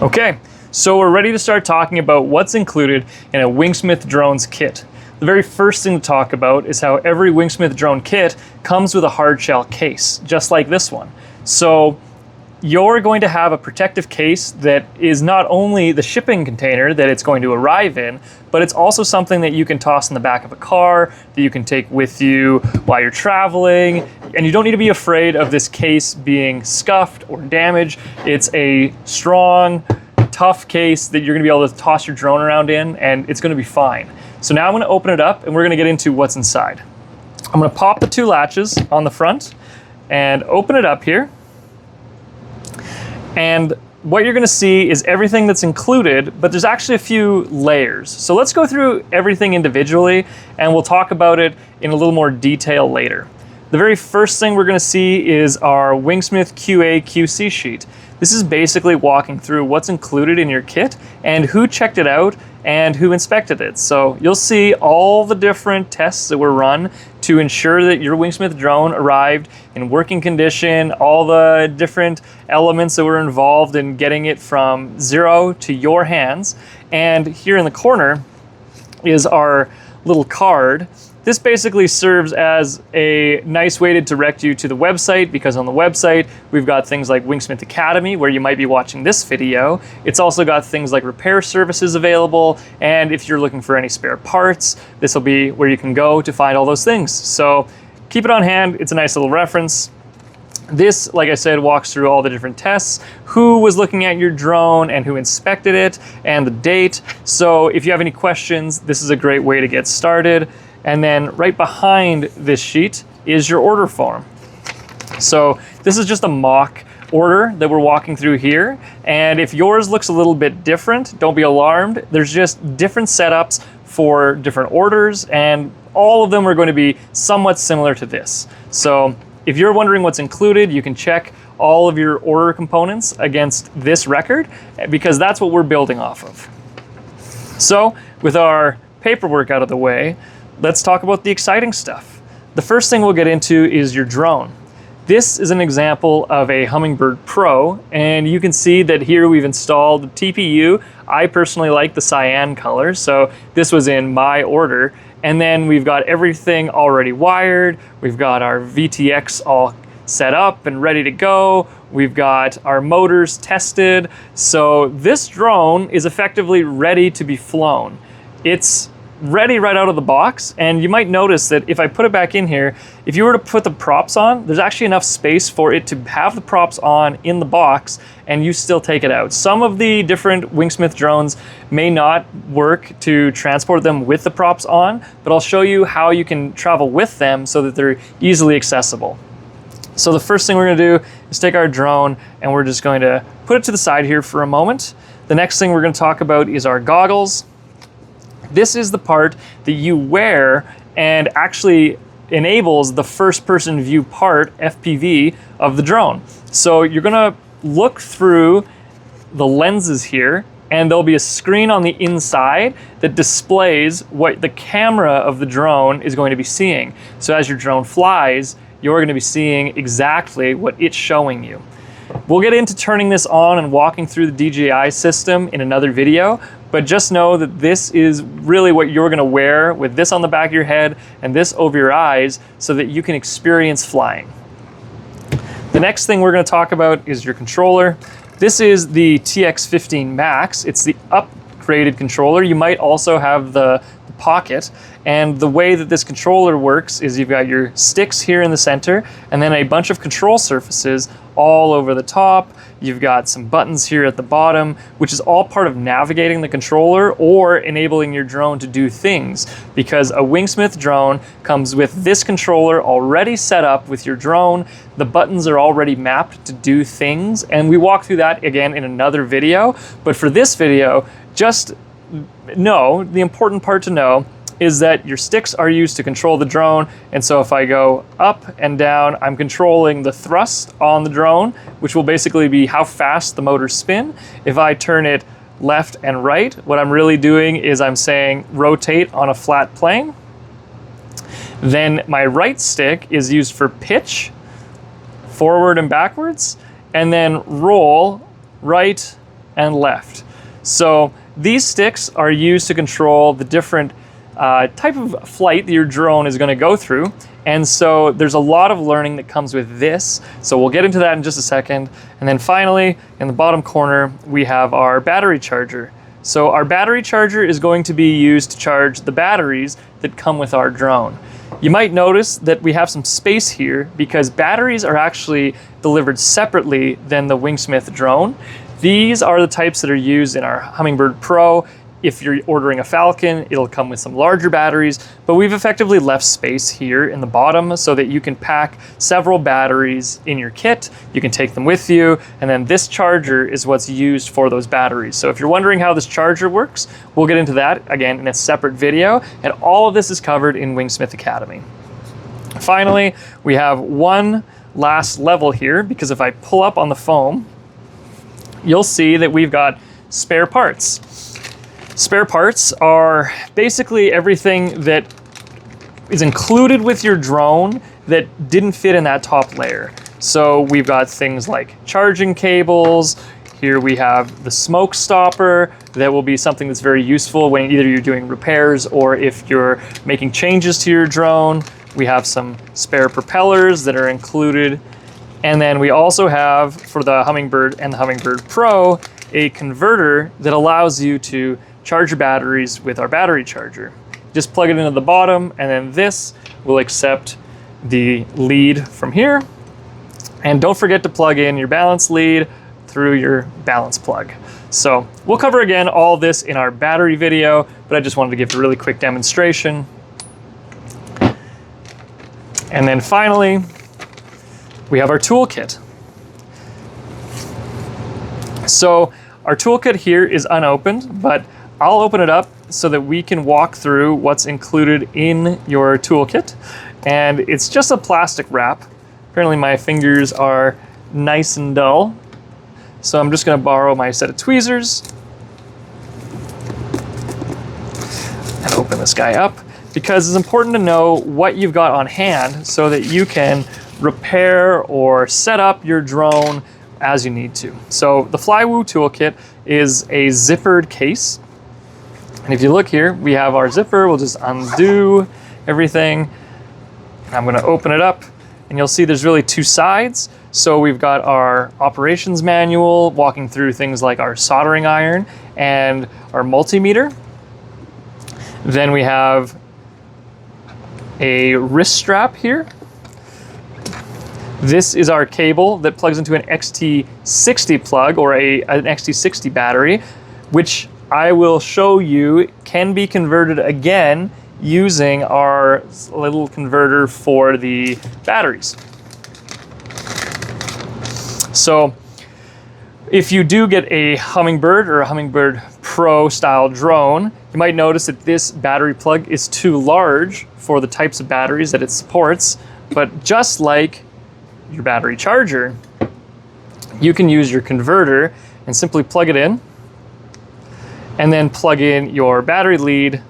Okay, so we're ready to start talking about what's included in a WingSmith Drones kit. The very first thing to talk about is how every WingSmith Drone kit comes with a hard shell case, just like this one. So you're going to have a protective case that is not only the shipping container that it's going to arrive in, but it's also something that you can toss in the back of a car, that you can take with you while you're traveling, and you don't need to be afraid of this case being scuffed or damaged. It's a strong, tough case that you're gonna be able to toss your drone around in, and it's gonna be fine. So now I'm gonna open it up and we're gonna get into what's inside. I'm gonna pop the two latches on the front and open it up here. And what you're gonna see is everything that's included, but there's actually a few layers. So let's go through everything individually and we'll talk about it in a little more detail later. The very first thing we're gonna see is our WingSmith QA QC sheet. This is basically walking through what's included in your kit and who checked it out and who inspected it. So you'll see all the different tests that were run to ensure that your WingSmith drone arrived in working condition, all the different elements that were involved in getting it from zero to your hands. And here in the corner is our little card. This basically serves as a nice way to direct you to the website, because on the website, we've got things like WingSmith Academy, where you might be watching this video. It's also got things like repair services available, and if you're looking for any spare parts, this will be where you can go to find all those things. So keep it on hand, it's a nice little reference. This, like I said, walks through all the different tests, who was looking at your drone and who inspected it, and the date. So if you have any questions, this is a great way to get started. And then right behind this sheet is your order form. So this is just a mock order that we're walking through here. And if yours looks a little bit different, don't be alarmed. There's just different setups for different orders, and all of them are going to be somewhat similar to this. So if you're wondering what's included, you can check all of your order components against this record, because that's what we're building off of. So with our paperwork out of the way, let's talk about the exciting stuff. The first thing we'll get into is your drone. This is an example of a Hummingbird Pro, and you can see that here we've installed the TPU. I personally like the cyan color, so this was in my order. And then we've got everything already wired. We've got our VTX all set up and ready to go. We've got our motors tested. So this drone is effectively ready to be flown. It's ready right out of the box, and you might notice that if I put it back in here, if you were to put the props on, there's actually enough space for it to have the props on in the box and you still take it out. Some of the different WingSmith drones may not work to transport them with the props on, but I'll show you how you can travel with them so that they're easily accessible. So the first thing we're gonna do is take our drone and we're just going to put it to the side here for a moment. The next thing we're gonna talk about is our goggles. This is the part that you wear and actually enables the first person view part, FPV, of the drone. So you're gonna look through the lenses here, and there'll be a screen on the inside that displays what the camera of the drone is going to be seeing. So as your drone flies, you're gonna be seeing exactly what it's showing you. We'll get into turning this on and walking through the DJI system in another video, but just know that this is really what you're gonna wear, with this on the back of your head and this over your eyes, so that you can experience flying. The next thing we're gonna talk about is your controller. This is the TX15 Max. It's the upgraded controller. You might also have the Pocket. And the way that this controller works is you've got your sticks here in the center, and then a bunch of control surfaces all over the top. You've got some buttons here at the bottom, which is all part of navigating the controller or enabling your drone to do things, because a WingSmith drone comes with this controller already set up with your drone. The buttons are already mapped to do things, and we walk through that again in another video. But for this video, just know, the important part to know is that your sticks are used to control the drone, and so if I go up and down, I'm controlling the thrust on the drone, which will basically be how fast the motors spin. If I turn it left and right, what I'm really doing is I'm saying rotate on a flat plane. Then my right stick is used for pitch, forward and backwards, and then roll right and left. So these sticks are used to control the different type of flight that your drone is going to go through. And so there's a lot of learning that comes with this. So we'll get into that in just a second. And then finally, in the bottom corner, we have our battery charger. So our battery charger is going to be used to charge the batteries that come with our drone. You might notice that we have some space here because batteries are actually delivered separately than the WingSmith drone. These are the types that are used in our Hummingbird Pro. If you're ordering a Falcon, it'll come with some larger batteries, but we've effectively left space here in the bottom so that you can pack several batteries in your kit. You can take them with you, and then this charger is what's used for those batteries. So if you're wondering how this charger works, we'll get into that again in a separate video, and all of this is covered in WingSmith Academy. Finally, we have one last level here, because if I pull up on the foam, you'll see that we've got spare parts. Spare parts are basically everything that is included with your drone that didn't fit in that top layer. So we've got things like charging cables. Here we have the smoke stopper. That will be something that's very useful when either you're doing repairs or if you're making changes to your drone. We have some spare propellers that are included. And then we also have, for the Hummingbird and the Hummingbird Pro, a converter that allows you to charge your batteries with our battery charger. Just plug it into the bottom, and then this will accept the lead from here. And don't forget to plug in your balance lead through your balance plug. So we'll cover again all this in our battery video, but I just wanted to give a really quick demonstration. And then finally, we have our toolkit. So our toolkit here is unopened, but I'll open it up so that we can walk through what's included in your toolkit. And it's just a plastic wrap. Apparently my fingers are nice and dull. So I'm just gonna borrow my set of tweezers and open this guy up, because it's important to know what you've got on hand so that you can repair or set up your drone as you need to. So the Flywoo toolkit is a zippered case. And if you look here, we have our zipper. We'll just undo everything. I'm gonna open it up, and you'll see there's really two sides. So we've got our operations manual walking through things like our soldering iron and our multimeter. Then we have a wrist strap here. This is our cable that plugs into an XT60 plug or an XT60 battery, which I will show you can be converted again using our little converter for the batteries. So if you do get a Hummingbird or a Hummingbird Pro style drone, you might notice that this battery plug is too large for the types of batteries that it supports. But just like your battery charger, you can use your converter and simply plug it in, and then plug in your battery lead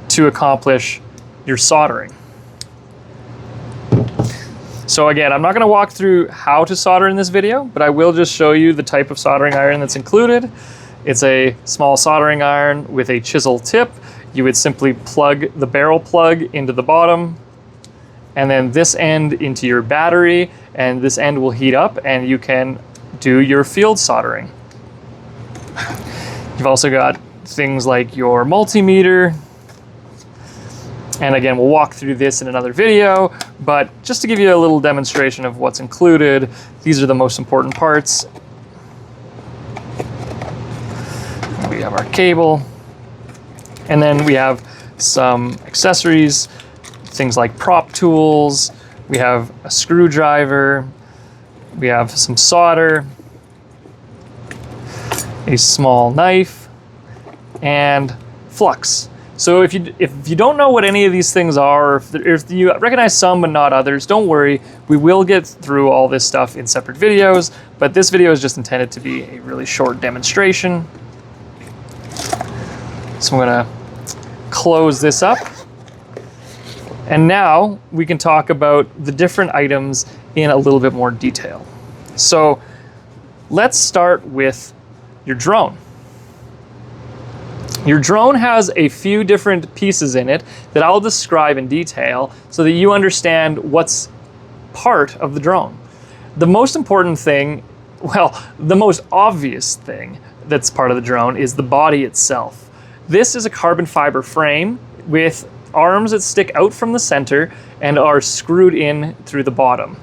to accomplish your soldering. So again, I'm not going to walk through how to solder in this video, but I will just show you the type of soldering iron that's included. It's a small soldering iron with a chisel tip. You would simply plug the barrel plug into the bottom, and then this end into your battery, and this end will heat up and you can do your field soldering. You've also got things like your multimeter. And again, we'll walk through this in another video, but just to give you a little demonstration of what's included, these are the most important parts. We have our cable, and then we have some accessories, things like prop tools. We have a screwdriver. We have some solder, a small knife, and flux. So if you don't know what any of these things are, or if you recognize some but not others, don't worry. We will get through all this stuff in separate videos, but this video is just intended to be a really short demonstration. So I'm gonna close this up. And now we can talk about the different items in a little bit more detail. So let's start with your drone. Your drone has a few different pieces in it that I'll describe in detail so that you understand what's part of the drone. The most important thing, well, the most obvious thing that's part of the drone is the body itself. This is a carbon fiber frame with arms that stick out from the center and are screwed in through the bottom.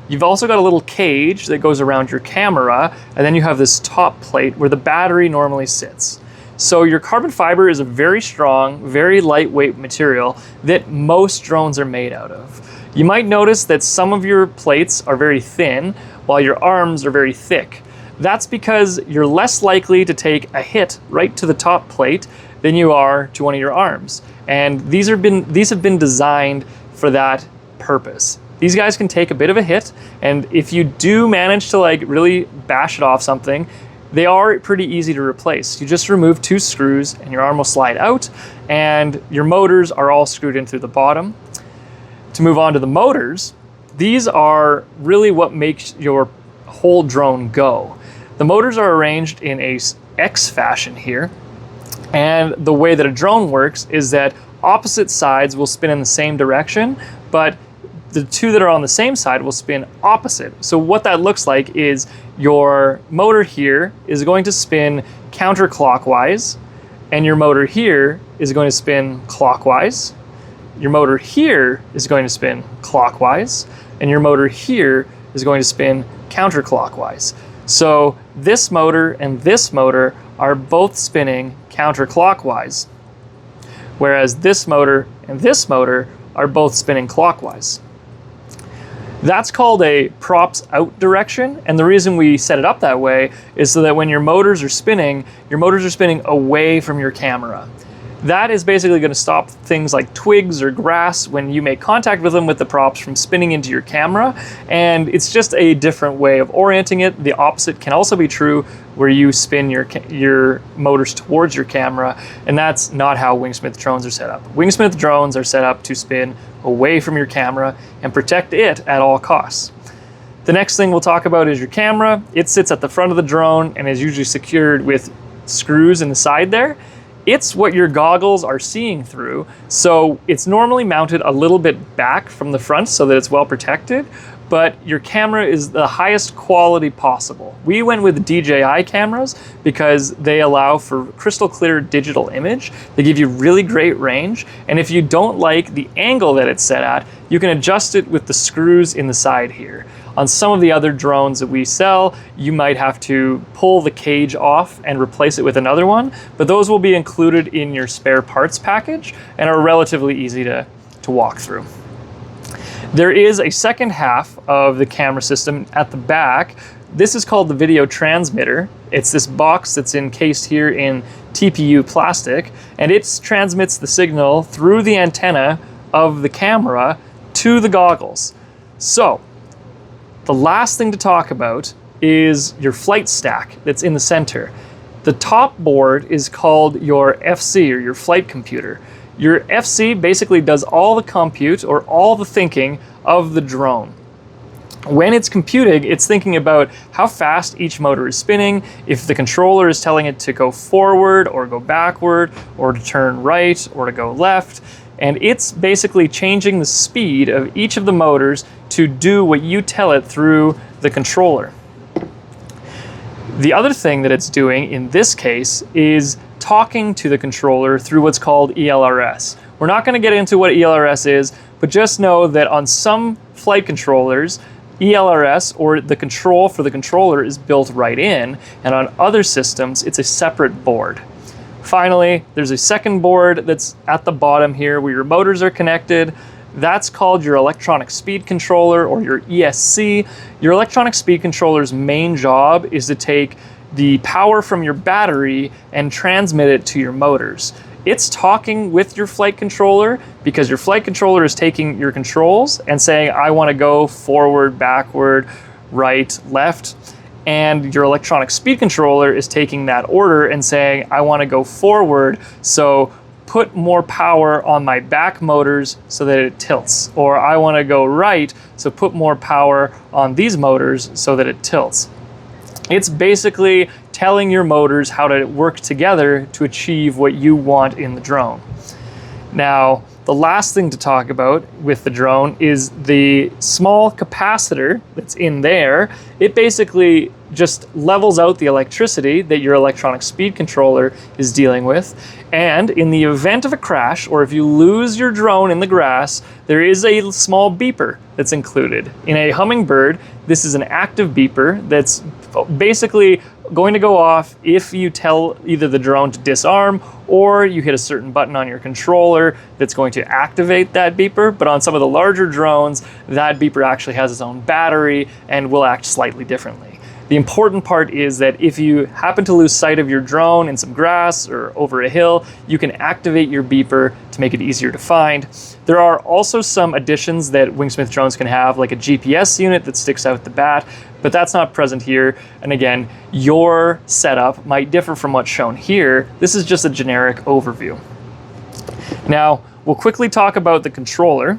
You've also got a little cage that goes around your camera, and then you have this top plate where the battery normally sits. So your carbon fiber is a very strong, very lightweight material that most drones are made out of. You might notice that some of your plates are very thin while your arms are very thick. That's because you're less likely to take a hit right to the top plate than you are to one of your arms. And these have been designed for that purpose. These guys can take a bit of a hit, and if you do manage to like really bash it off something, they are pretty easy to replace. You just remove 2 screws and your arm will slide out, and your motors are all screwed in through the bottom. To move on to the motors, these are really what makes your whole drone go. The motors are arranged in a X fashion here, and the way that a drone works is that opposite sides will spin in the same direction, but the 2 that are on the same side will spin opposite. So what that looks like is your motor here is going to spin counterclockwise, and your motor here is going to spin clockwise. Your motor here is going to spin clockwise, and your motor here is going to spin counterclockwise. So this motor and this motor are both spinning counterclockwise, whereas this motor and this motor are both spinning clockwise. That's called a props out direction, and the reason we set it up that way is so that when your motors are spinning away from your camera. That is basically going to stop things like twigs or grass when you make contact with them with the props from spinning into your camera, and it's just a different way of orienting it. The opposite can also be true where you spin your motors towards your camera, and that's not how WingSmith drones are set up. WingSmith drones are set up to spin away from your camera and protect it at all costs. The next thing we'll talk about is your camera. It sits at the front of the drone and is usually secured with screws in the side there. It's what your goggles are seeing through, so it's normally mounted a little bit back from the front so that it's well protected, but your camera is the highest quality possible. We went with DJI cameras because they allow for crystal clear digital image. They give you really great range, and if you don't like the angle that it's set at, you can adjust it with the screws in the side here. On some of the other drones that we sell, you might have to pull the cage off and replace it with another one, but those will be included in your spare parts package and are relatively easy to walk through. There is a second half of the camera system at the back. This is called the video transmitter. It's this box that's encased here in TPU plastic, and it transmits the signal through the antenna of the camera to the goggles. So, the last thing to talk about is your flight stack that's in the center. The top board is called your FC, or your flight computer. Your FC basically does all the compute or all the thinking of the drone. When it's computing, it's thinking about how fast each motor is spinning, if the controller is telling it to go forward or go backward, or to turn right or to go left. And it's basically changing the speed of each of the motors to do what you tell it through the controller. The other thing that it's doing in this case is talking to the controller through what's called ELRS. We're not going to get into what ELRS is, but just know that on some flight controllers, ELRS, or the control for the controller, is built right in, and on other systems, it's a separate board. Finally, there's a second board that's at the bottom here where your motors are connected. That's called your electronic speed controller, or your ESC. Your electronic speed controller's main job is to take the power from your battery and transmit it to your motors. It's talking with your flight controller because your flight controller is taking your controls and saying, I want to go forward, backward, right, left. And your electronic speed controller is taking that order and saying, I want to go forward, so put more power on my back motors so that it tilts. Or I want to go right, so put more power on these motors so that it tilts. It's basically telling your motors how to work together to achieve what you want in the drone. Now, the last thing to talk about with the drone is the small capacitor that's in there. It basically just levels out the electricity that your electronic speed controller is dealing with. And in the event of a crash, or if you lose your drone in the grass, there is a small beeper that's included. In a Hummingbird, this is an active beeper that's basically going to go off if you tell either the drone to disarm or you hit a certain button on your controller that's going to activate that beeper. But on some of the larger drones, that beeper actually has its own battery and will act slightly differently. The important part is that if you happen to lose sight of your drone in some grass or over a hill, you can activate your beeper to make it easier to find. There are also some additions that WingSmith drones can have, like a GPS unit that sticks out the bat, but that's not present here. And again, your setup might differ from what's shown here. This is just a generic overview. Now, we'll quickly talk about the controller.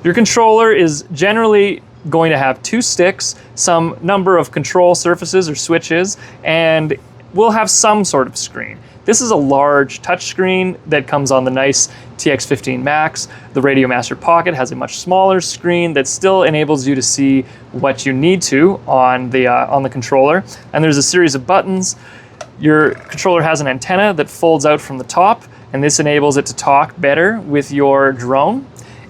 Your controller is generally going to have 2 sticks, some number of control surfaces or switches, and we'll have some sort of screen. This is a large touch screen that comes on the nice TX15 Max. The Radiomaster Pocket has a much smaller screen that still enables you to see what you need to on the controller. And there's a series of buttons. Your controller has an antenna that folds out from the top, and this enables it to talk better with your drone.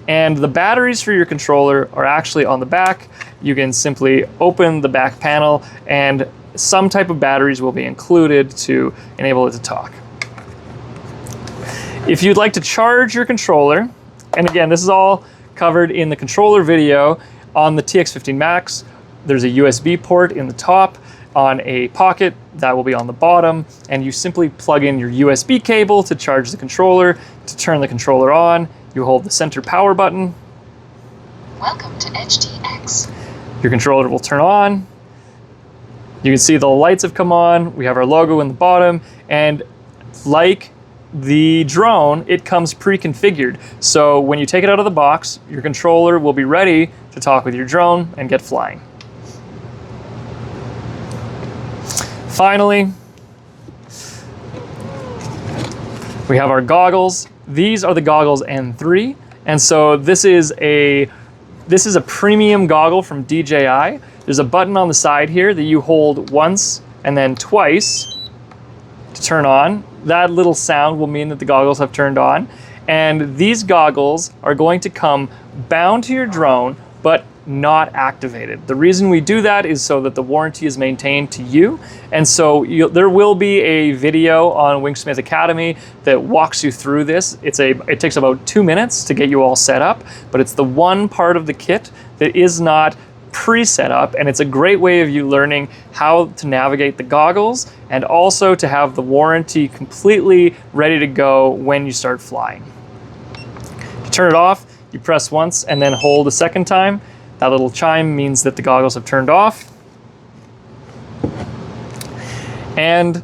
And the batteries for your controller are actually on the back. You can simply open the back panel and some type of batteries will be included to enable it to talk. If you'd like to charge your controller, and again, this is all covered in the controller video on the TX15 Max, there's a USB port in the top. On a Pocket, that will be on the bottom, and you simply plug in your USB cable to charge the controller. To turn the controller on, you hold the center power button. Welcome to HTX. Your controller will turn on. You can see the lights have come on. We have our logo in the bottom, and like the drone, it comes pre-configured. So when you take it out of the box, your controller will be ready to talk with your drone and get flying. Finally, we have our goggles. These are the goggles N3, and so this is a premium goggle from DJI. There's a button on the side here that you hold once and then twice to turn on. That little sound will mean that the goggles have turned on, and these goggles are going to come bound to your drone but not activated. The reason we do that is so that the warranty is maintained to you. And so there will be a video on WingSmith Academy that walks you through this. It takes about 2 minutes to get you all set up, but it's the one part of the kit that is not pre-set up, and it's a great way of you learning how to navigate the goggles and also to have the warranty completely ready to go when you start flying. To turn it off, you press once and then hold a second time. That little chime means that the goggles have turned off. And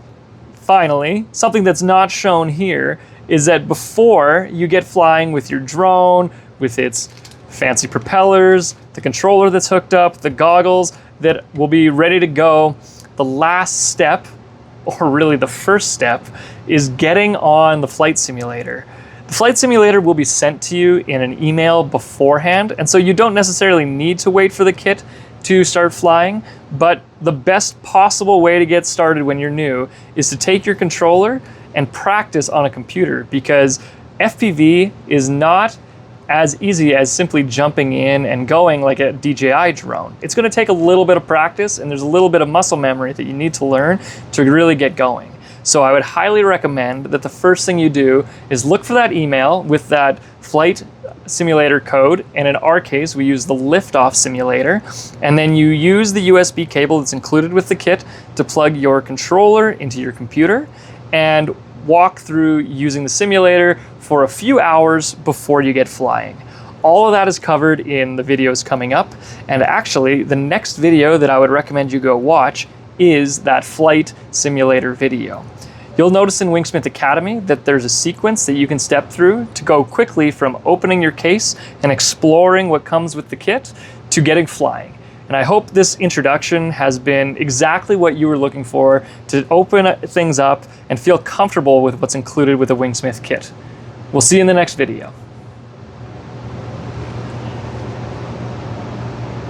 finally, something that's not shown here is that before you get flying with your drone, with its fancy propellers, the controller that's hooked up, the goggles that will be ready to go, the last step, or really the first step, is getting on the flight simulator. The flight simulator will be sent to you in an email beforehand, and so you don't necessarily need to wait for the kit to start flying, but the best possible way to get started when you're new is to take your controller and practice on a computer, because FPV is not as easy as simply jumping in and going like a DJI drone. It's going to take a little bit of practice, and there's a little bit of muscle memory that you need to learn to really get going. So I would highly recommend that the first thing you do is look for that email with that flight simulator code, and in our case we use the liftoff simulator, and then you use the USB cable that's included with the kit to plug your controller into your computer and walk through using the simulator for a few hours before you get flying. All of that is covered in the videos coming up, and actually the next video that I would recommend you go watch is that flight simulator video. You'll notice in WingSmith Academy that there's a sequence that you can step through to go quickly from opening your case and exploring what comes with the kit to getting flying. And I hope this introduction has been exactly what you were looking for to open things up and feel comfortable with what's included with a WingSmith kit. We'll see you in the next video.